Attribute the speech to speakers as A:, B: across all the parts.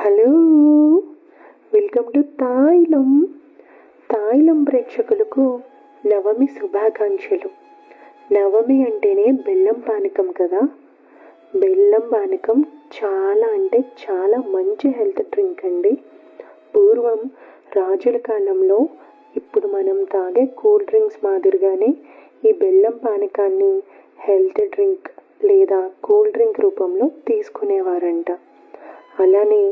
A: Hello, welcome to తాయిలం ప్రేక్షకులకు నవమి శుభాకాంక్షలు. నవమి అంటేనే బెల్లం పానకం కదా. బెల్లం పానకం చాలా అంటే చాలా మంచి హెల్త్ డ్రింక్ అండి. పూర్వం రాజుల కాలంలో ఇప్పుడు మనం తాగే కూల్ డ్రింక్స్ మాదిరిగానే ఈ బెల్లం పానకాన్ని హెల్త్ డ్రింక్ లేదా కూల్ డ్రింక్ రూపంలో తీసుకునేవారంట. అలానే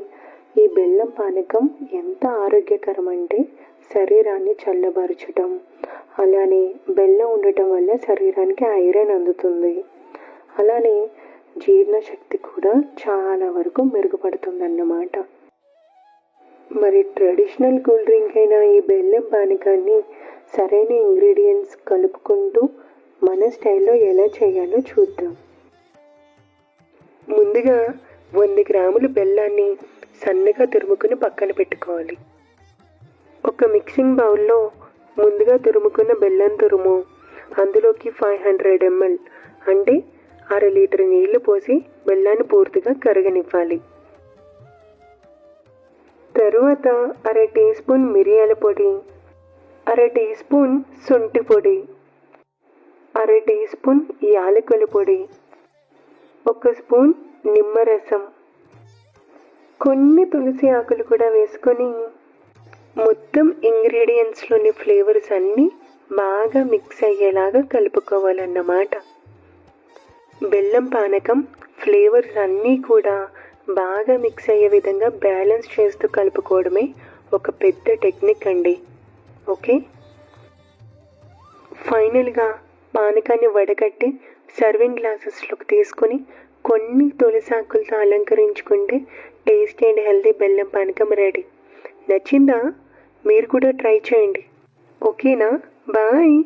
A: ఈ బెల్లం పానకం ఎంత ఆరోగ్యకరం అంటే శరీరాన్ని చల్లబరచటం, అలానే బెల్లం ఉండటం వల్ల శరీరానికి ఐరన్ అందుతుంది. అలానే జీర్ణశక్తి కూడా చాలా వరకు మెరుగుపడుతుందన్నమాట. మరి ట్రెడిషనల్ కూల్ డ్రింక్ అయిన ఈ బెల్లం పానకాన్ని సరైన ఇంగ్రీడియంట్స్ కలుపుకుంటూ మన స్టైల్లో ఎలా చేయాలో చూద్దాం. ముందుగా 100 గ్రాములు బెల్లాన్ని సన్నగా తురుముకుని పక్కన పెట్టుకోవాలి. ఒక మిక్సింగ్ బౌల్లో ముందుగా తురుముకున్న బెల్లం తురుము, అందులోకి 500 ml అంటే 1/2 లీటర్ నీళ్లు పోసి బెల్లాన్ని పూర్తిగా కరగనివ్వాలి. తరువాత 1/2 టీ స్పూన్ మిరియాల పొడి, 1/2 టీ స్పూన్ శొంఠి పొడి, 1/2 టీ స్పూన్ యాలకుల పొడి, 1 స్పూన్ నిమ్మరసం, కొన్ని తులసి ఆకులు కూడా వేసుకొని మొత్తం ఇంగ్రీడియంట్స్లోని ఫ్లేవర్స్ అన్నీ బాగా మిక్స్ అయ్యేలాగా కలుపుకోవాలన్నమాట. బెల్లం పానకం ఫ్లేవర్స్ అన్నీ కూడా బాగా మిక్స్ అయ్యే విధంగా బ్యాలెన్స్ చేస్తూ కలుపుకోవడమే ఒక పెద్ద టెక్నిక్ అండి. ఓకే, ఫైనల్గా పానకాన్ని వడగట్టి సర్వింగ్ గ్లాసెస్లోకి తీసుకొని కొన్ని తులసాకులతో అలంకరించుకుంటే టేస్టీ అండ్ హెల్తీ బెల్లం పానకం రెడీ. నచ్చిందా? మీరు కూడా ట్రై చేయండి. ఓకేనా? బాయ్.